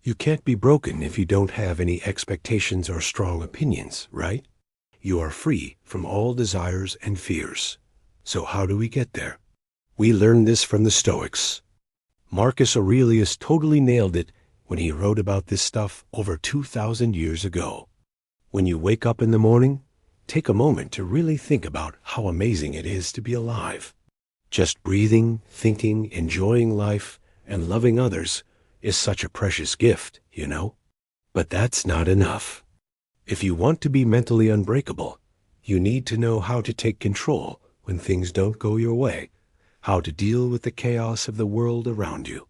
You can't be broken if you don't have any expectations or strong opinions, right? You are free from all desires and fears. So how do we get there? We learn this from the Stoics. Marcus Aurelius totally nailed it when he wrote about this stuff over 2,000 years ago. When you wake up in the morning, take a moment to really think about how amazing it is to be alive. Just breathing, thinking, enjoying life, and loving others is such a precious gift, you know? But that's not enough. If you want to be mentally unbreakable, you need to know how to take control when things don't go your way, how to deal with the chaos of the world around you.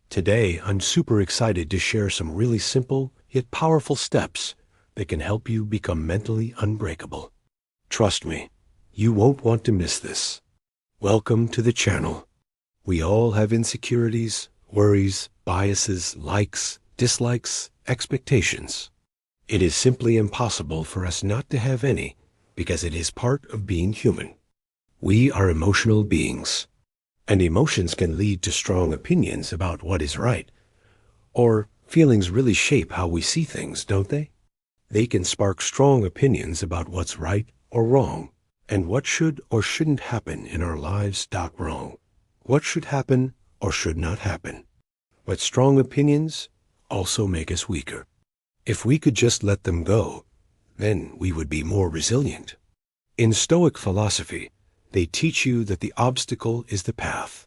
Today, I'm super excited to share some really simple yet powerful steps that can help you become mentally unbreakable. Trust me, you won't want to miss this. Welcome to the channel. We all have insecurities, worries, biases, likes, dislikes, expectations. It is simply impossible for us not to have any because it is part of being human. We are emotional beings, and emotions can lead to strong opinions about what is right. Or feelings really shape how we see things, don't they? They can spark strong opinions about what's right or wrong, and what should or shouldn't happen in our lives. Wrong. What should happen or should not happen. But strong opinions also make us weaker. If we could just let them go, then we would be more resilient. In Stoic philosophy, they teach you that the obstacle is the path.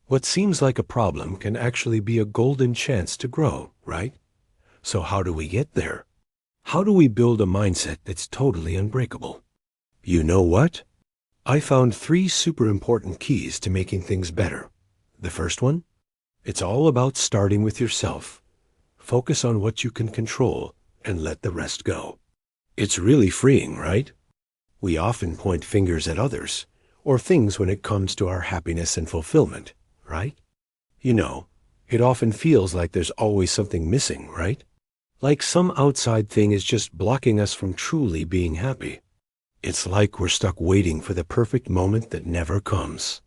What seems like a problem can actually be a golden chance to grow, right? So how do we get there? How do we build a mindset that's totally unbreakable? You know what? I found 3 super important keys to making things better. The first one? It's all about starting with yourself. Focus on what you can control and let the rest go. It's really freeing, right? We often point fingers at others or things when it comes to our happiness and fulfillment, right? You know, it often feels like there's always something missing, right? Like some outside thing is just blocking us from truly being happy. It's like we're stuck waiting for the perfect moment that never comes.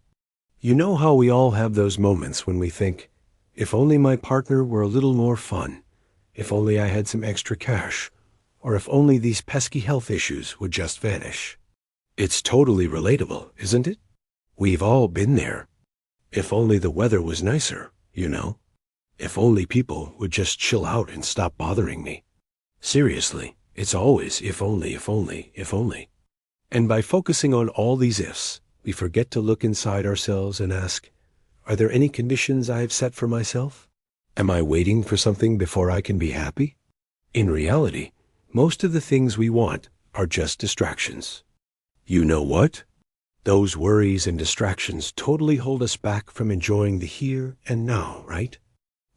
You know how we all have those moments when we think, if only my partner were a little more fun, if only I had some extra cash, or if only these pesky health issues would just vanish. It's totally relatable, isn't it? We've all been there. If only the weather was nicer, you know? If only people would just chill out and stop bothering me. Seriously, it's always if only, if only, if only. And by focusing on all these ifs, we forget to look inside ourselves and ask, are there any conditions I have set for myself? Am I waiting for something before I can be happy? In reality, most of the things we want are just distractions. You know what? Those worries and distractions totally hold us back from enjoying the here and now, right?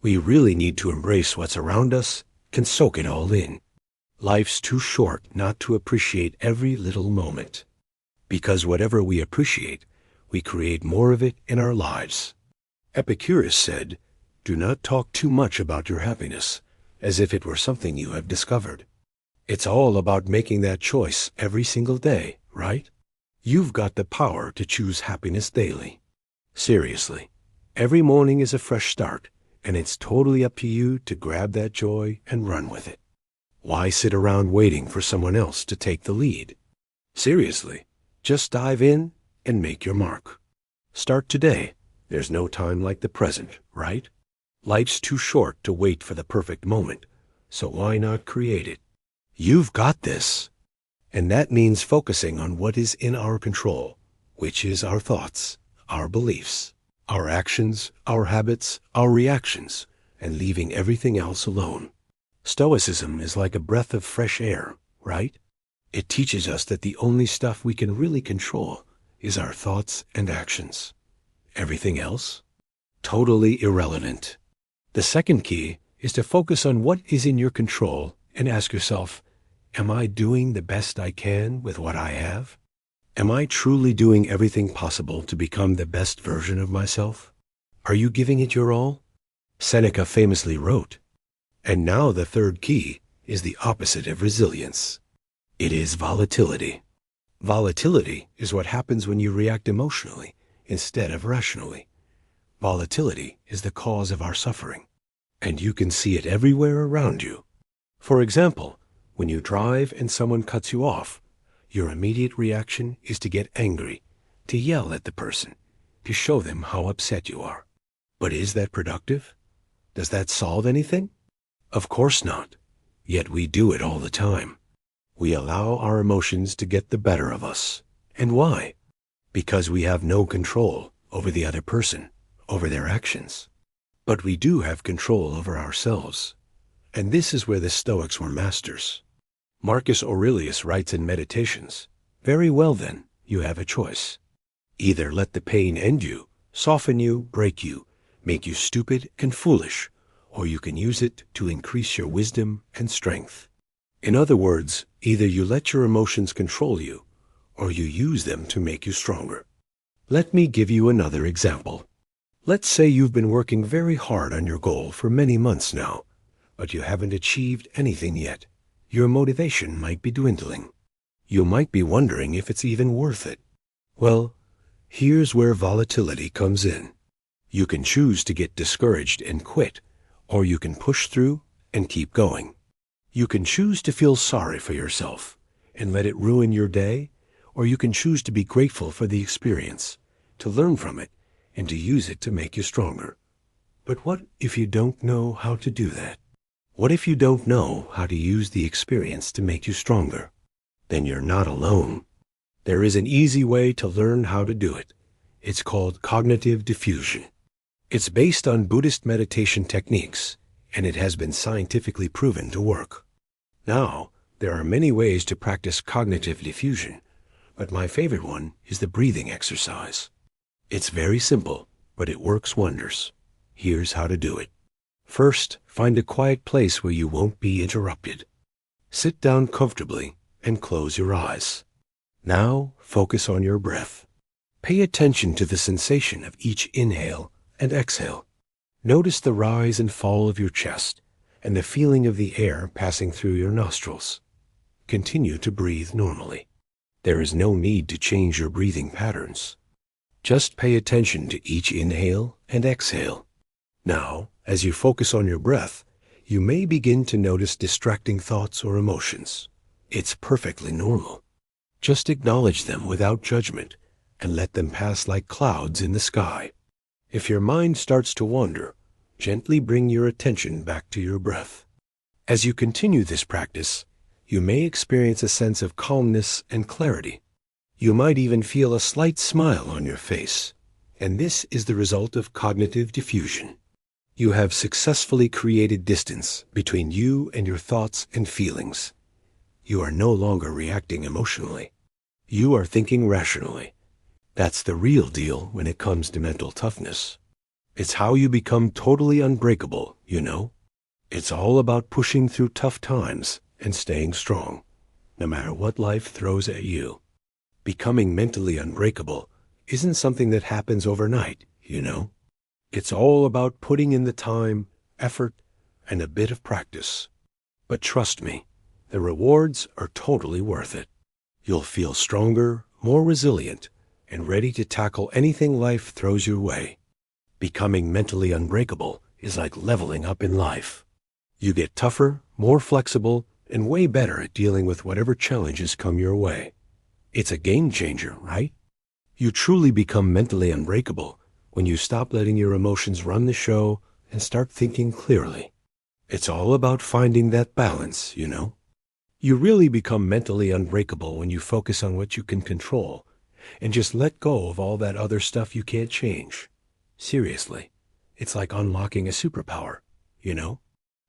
We really need to embrace what's around us, can soak it all in. Life's too short not to appreciate every little moment. Because whatever we appreciate, we create more of it in our lives. Epictetus said, do not talk too much about your happiness, as if it were something you have discovered. It's all about making that choice every single day, right? You've got the power to choose happiness daily. Seriously, every morning is a fresh start, and it's totally up to you to grab that joy and run with it. Why sit around waiting for someone else to take the lead? Seriously, just dive in and make your mark. Start today. There's no time like the present, right? Life's too short to wait for the perfect moment, so why not create it? You've got this. And that means focusing on what is in our control, which is our thoughts, our beliefs, our actions, our habits, our reactions, and leaving everything else alone. Stoicism is like a breath of fresh air, right? It teaches us that the only stuff we can really control is our thoughts and actions. Everything else? Totally irrelevant. The second key is to focus on what is in your control and ask yourself, am I doing the best I can with what I have? Am I truly doing everything possible to become the best version of myself? Are you giving it your all? Seneca famously wrote, and now the third key is the opposite of resilience. It is volatility. Volatility is what happens when you react emotionally instead of rationally. Volatility is the cause of our suffering. And you can see it everywhere around you. For example, when you drive and someone cuts you off, your immediate reaction is to get angry, to yell at the person, to show them how upset you are. But is that productive? Does that solve anything? Of course not. Yet we do it all the time. We allow our emotions to get the better of us. And why? Because we have no control over the other person, over their actions. But we do have control over ourselves. And this is where the Stoics were masters. Marcus Aurelius writes in Meditations, "Very well then, you have a choice. Either let the pain end you, soften you, break you, make you stupid and foolish, or you can use it to increase your wisdom and strength." In other words, either you let your emotions control you, or you use them to make you stronger. Let me give you another example. Let's say you've been working very hard on your goal for many months now, but you haven't achieved anything yet. Your motivation might be dwindling. You might be wondering if it's even worth it. Well, here's where volatility comes in. You can choose to get discouraged and quit, or you can push through and keep going. You can choose to feel sorry for yourself and let it ruin your day, or you can choose to be grateful for the experience, to learn from it, and to use it to make you stronger. But what if you don't know how to do that? What if you don't know how to use the experience to make you stronger? Then you're not alone. There is an easy way to learn how to do it. It's called cognitive diffusion. It's based on Buddhist meditation techniques, and it has been scientifically proven to work. Now, there are many ways to practice cognitive diffusion, but my favorite one is the breathing exercise. It's very simple, but it works wonders. Here's how to do it. First, find a quiet place where you won't be interrupted. Sit down comfortably and close your eyes. Now, focus on your breath. Pay attention to the sensation of each inhale and exhale. Notice the rise and fall of your chest and the feeling of the air passing through your nostrils. Continue to breathe normally. There is no need to change your breathing patterns. Just pay attention to each inhale and exhale. Now, as you focus on your breath, you may begin to notice distracting thoughts or emotions. It's perfectly normal. Just acknowledge them without judgment and let them pass like clouds in the sky. If your mind starts to wander, gently bring your attention back to your breath. As you continue this practice, you may experience a sense of calmness and clarity. You might even feel a slight smile on your face, and this is the result of cognitive diffusion. You have successfully created distance between you and your thoughts and feelings. You are no longer reacting emotionally. You are thinking rationally. That's the real deal when it comes to mental toughness. It's how you become totally unbreakable, you know. It's all about pushing through tough times and staying strong, no matter what life throws at you. Becoming mentally unbreakable isn't something that happens overnight, you know. It's all about putting in the time, effort, and a bit of practice. But trust me, the rewards are totally worth it. You'll feel stronger, more resilient, and ready to tackle anything life throws your way. Becoming mentally unbreakable is like leveling up in life. You get tougher, more flexible, and way better at dealing with whatever challenges come your way. It's a game changer, right? You truly become mentally unbreakable when you stop letting your emotions run the show and start thinking clearly. It's all about finding that balance, you know. You really become mentally unbreakable when you focus on what you can control and just let go of all that other stuff you can't change. Seriously, it's like unlocking a superpower, you know.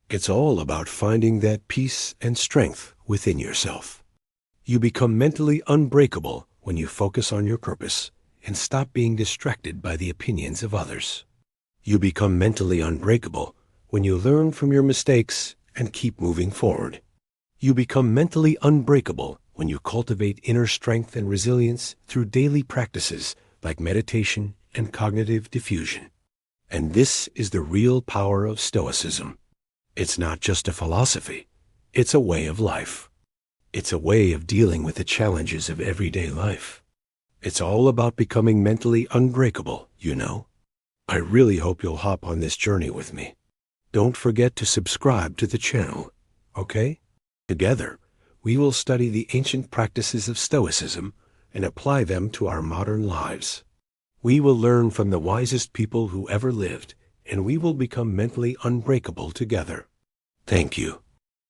It's all about finding that peace and strength within yourself. You become mentally unbreakable when you focus on your purpose and stop being distracted by the opinions of others. You become mentally unbreakable when you learn from your mistakes and keep moving forward. You become mentally unbreakable when you cultivate inner strength and resilience through daily practices like meditation and cognitive diffusion. And this is the real power of Stoicism. It's not just a philosophy, it's a way of life. It's a way of dealing with the challenges of everyday life. It's all about becoming mentally unbreakable, you know. I really hope you'll hop on this journey with me. Don't forget to subscribe to the channel, okay? Together, we will study the ancient practices of Stoicism and apply them to our modern lives. We will learn from the wisest people who ever lived, and we will become mentally unbreakable together. Thank you.